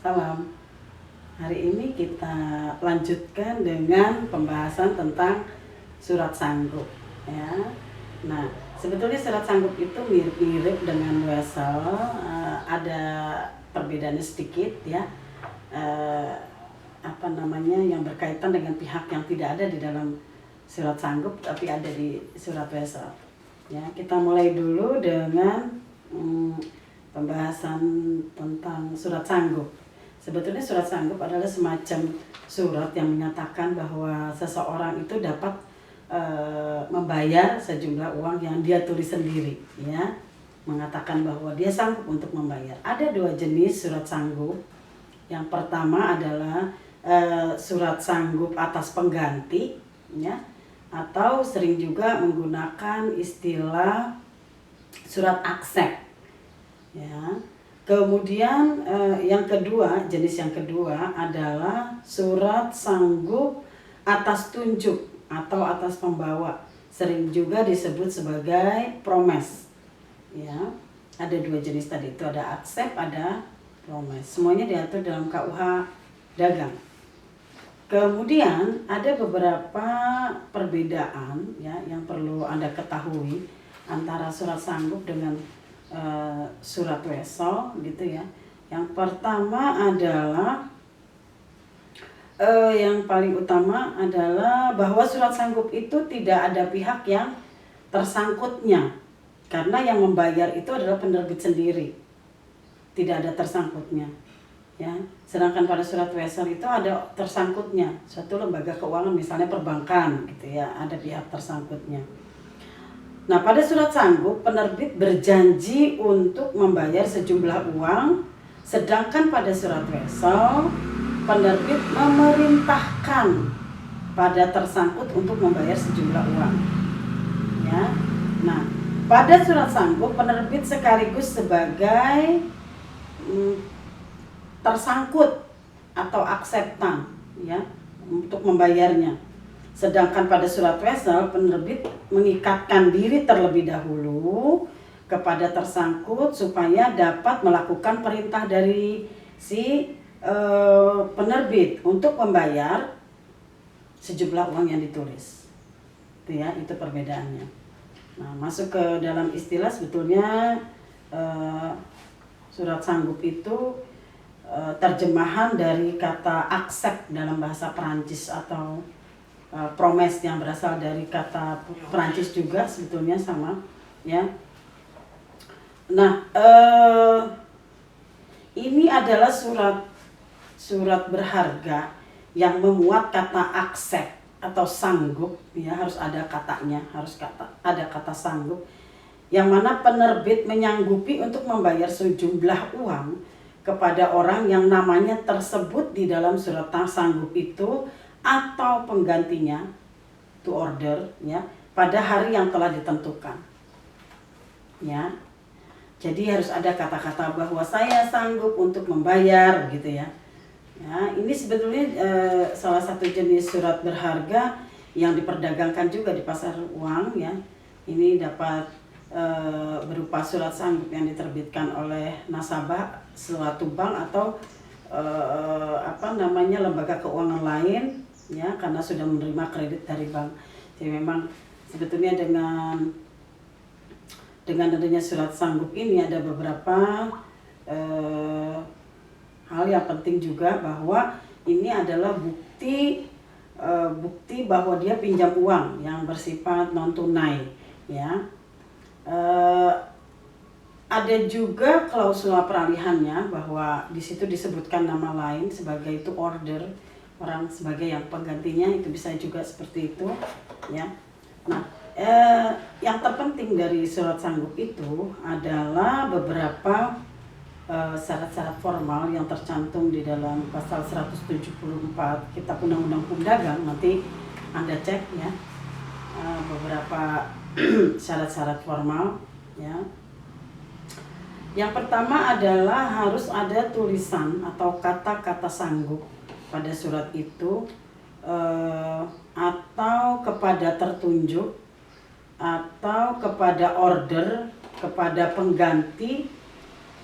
Salam. Hari ini kita lanjutkan dengan pembahasan tentang surat sanggup, ya. Nah, sebetulnya surat sanggup itu mirip-mirip dengan wesel, ada perbedaannya sedikit, ya. Yang berkaitan dengan pihak yang tidak ada di dalam surat sanggup tapi ada di surat wesel. Ya, kita mulai dulu dengan pembahasan tentang surat sanggup. Sebetulnya surat sanggup adalah semacam surat yang menyatakan bahwa seseorang itu dapat membayar sejumlah uang yang dia tulis sendiri, ya, mengatakan bahwa dia sanggup untuk membayar. Ada dua jenis surat sanggup. Yang pertama adalah surat sanggup atas pengganti, ya, atau sering juga menggunakan istilah surat aksep, ya. Kemudian jenis yang kedua adalah surat sanggup atas tunjuk atau atas pembawa, sering juga disebut sebagai promes. Ya, ada dua jenis tadi itu, ada aksep, ada promes. Semuanya diatur dalam KUH Dagang. Kemudian ada beberapa perbedaan, ya, yang perlu Anda ketahui antara surat sanggup dengan surat wesel, gitu ya. Yang pertama adalah yang paling utama adalah bahwa surat sanggup itu tidak ada pihak yang tersangkutnya, karena yang membayar itu adalah penerbit sendiri, tidak ada tersangkutnya, ya. Sedangkan pada surat wesel itu ada tersangkutnya, suatu lembaga keuangan misalnya perbankan, gitu ya, ada pihak tersangkutnya. Nah, pada surat sanggup penerbit berjanji untuk membayar sejumlah uang, sedangkan pada surat wesel penerbit memerintahkan pada tersangkut untuk membayar sejumlah uang, ya. Nah, pada surat sanggup penerbit sekaligus sebagai tersangkut atau akseptan, ya, untuk membayarnya. Sedangkan pada surat wesel penerbit mengikatkan diri terlebih dahulu kepada tersangkut supaya dapat melakukan perintah dari si penerbit untuk membayar sejumlah uang yang ditulis. Itu, ya, itu perbedaannya. Nah, masuk ke dalam istilah, sebetulnya surat sanggup itu terjemahan dari kata aksep dalam bahasa Perancis, atau promes yang berasal dari kata Perancis juga, sebetulnya sama, ya. Nah, ini adalah surat berharga yang memuat kata aksep atau sanggup, ya, harus ada katanya, ada kata sanggup, yang mana penerbit menyanggupi untuk membayar sejumlah uang kepada orang yang namanya tersebut di dalam surat sanggup itu atau penggantinya, to order, ya, pada hari yang telah ditentukan, ya. Jadi harus ada kata-kata bahwa saya sanggup untuk membayar, gitu ya. Ya, ini sebetulnya salah satu jenis surat berharga yang diperdagangkan juga di pasar uang, ya. Ini dapat berupa surat sanggup yang diterbitkan oleh nasabah suatu bank atau lembaga keuangan lain, ya, karena sudah menerima kredit dari bank. Jadi memang sebetulnya dengan adanya surat sanggup ini ada beberapa hal yang penting juga, bahwa ini adalah bukti bahwa dia pinjam uang yang bersifat non tunai, ya. Ada juga klausula peralihannya, bahwa di situ disebutkan nama lain sebagai to order, orang sebagai yang penggantinya, itu bisa juga seperti itu, ya. Nah, yang terpenting dari surat sanggup itu adalah beberapa syarat-syarat formal yang tercantum di dalam pasal 174 Kitab Undang-Undang Hukum Dagang. Nanti Anda cek, ya, beberapa syarat-syarat formal, ya. Yang pertama adalah harus ada tulisan atau kata-kata sanggup pada surat itu, atau kepada tertunjuk, atau kepada order, kepada pengganti,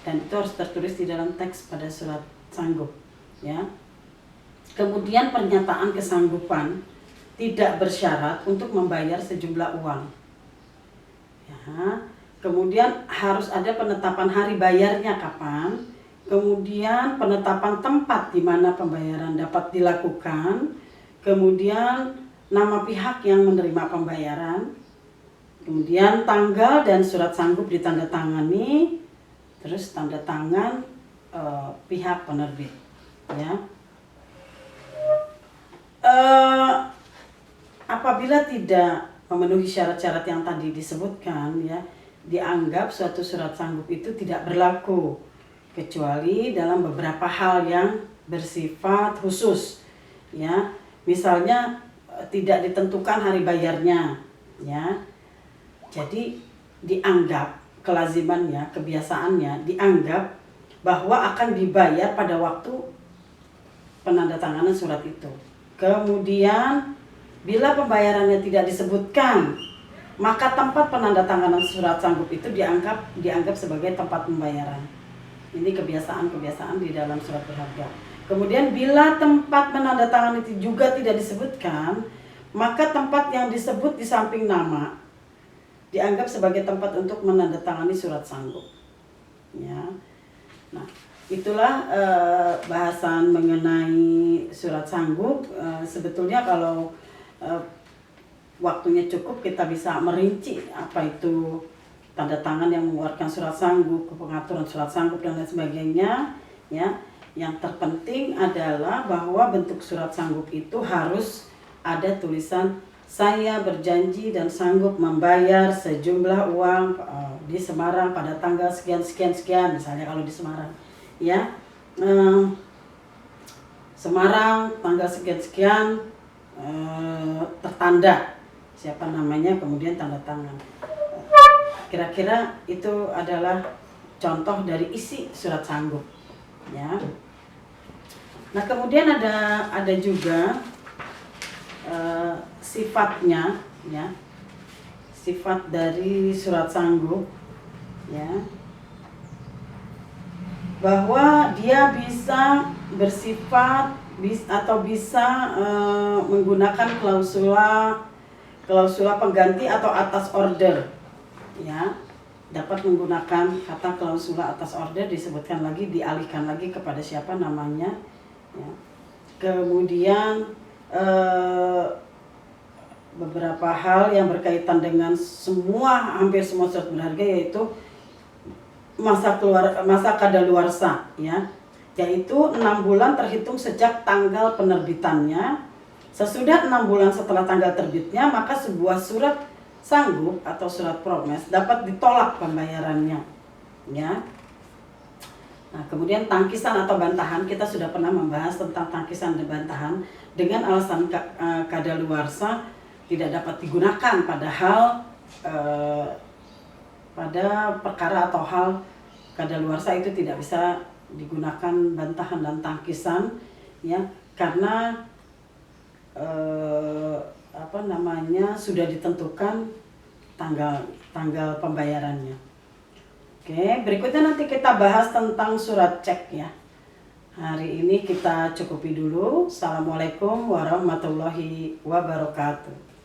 dan itu harus tertulis di dalam teks pada surat sanggup, ya. Kemudian pernyataan kesanggupan tidak bersyarat untuk membayar sejumlah uang. Ya. Kemudian harus ada penetapan hari bayarnya kapan. Kemudian penetapan tempat di mana pembayaran dapat dilakukan. Kemudian nama pihak yang menerima pembayaran. Kemudian tanggal dan surat sanggup ditandatangani. Terus tanda tangan pihak penerbit, ya. Apabila tidak memenuhi syarat-syarat yang tadi disebutkan, ya, dianggap suatu surat sanggup itu tidak berlaku kecuali dalam beberapa hal yang bersifat khusus, ya. Misalnya tidak ditentukan hari bayarnya, ya. Jadi dianggap kelazimannya, kebiasaannya dianggap bahwa akan dibayar pada waktu penandatanganan surat itu. Kemudian bila pembayarannya tidak disebutkan, maka tempat penandatanganan surat sanggup itu dianggap sebagai tempat pembayaran. Ini kebiasaan-kebiasaan di dalam surat berharga. Kemudian bila tempat penandatanganan itu juga tidak disebutkan, maka tempat yang disebut di samping nama dianggap sebagai tempat untuk menandatangani surat sanggup. Ya. Nah, itulah bahasan mengenai surat sanggup. Sebetulnya kalau waktunya cukup kita bisa merinci apa itu tanda tangan yang mengeluarkan surat sanggup, pengaturan surat sanggup dan lain sebagainya, ya. Yang terpenting adalah bahwa bentuk surat sanggup itu harus ada tulisan saya berjanji dan sanggup membayar sejumlah uang di Semarang pada tanggal sekian sekian sekian, misalnya kalau di Semarang, ya. Semarang tanggal sekian sekian, tertanda siapa namanya, kemudian tanda tangan. Kira-kira itu adalah contoh dari isi surat sanggup, ya. Nah, kemudian ada juga sifatnya, ya, sifat dari surat sanggup, ya, bahwa dia bisa bersifat atau bisa menggunakan klausula pengganti atau atas order, ya. Dapat menggunakan kata klausula atas order, disebutkan lagi, dialihkan lagi kepada siapa namanya, ya. Kemudian beberapa hal yang berkaitan dengan hampir semua surat berharga, yaitu masa kadaluarsa, ya, yaitu 6 bulan terhitung sejak tanggal penerbitannya. Sesudah 6 bulan setelah tanggal terbitnya, maka sebuah surat sanggup atau surat promes dapat ditolak pembayarannya, ya. Nah, kemudian tangkisan atau bantahan, kita sudah pernah membahas tentang tangkisan dan bantahan dengan alasan kadaluarsa tidak dapat digunakan padahal pada perkara atau hal kadaluarsa itu tidak bisa digunakan bantahan dan tangkisan, ya, karena sudah ditentukan tanggal pembayarannya. Oke, berikutnya nanti kita bahas tentang surat cek, ya. Hari ini kita cukupi dulu. Assalamualaikum warahmatullahi wabarakatuh.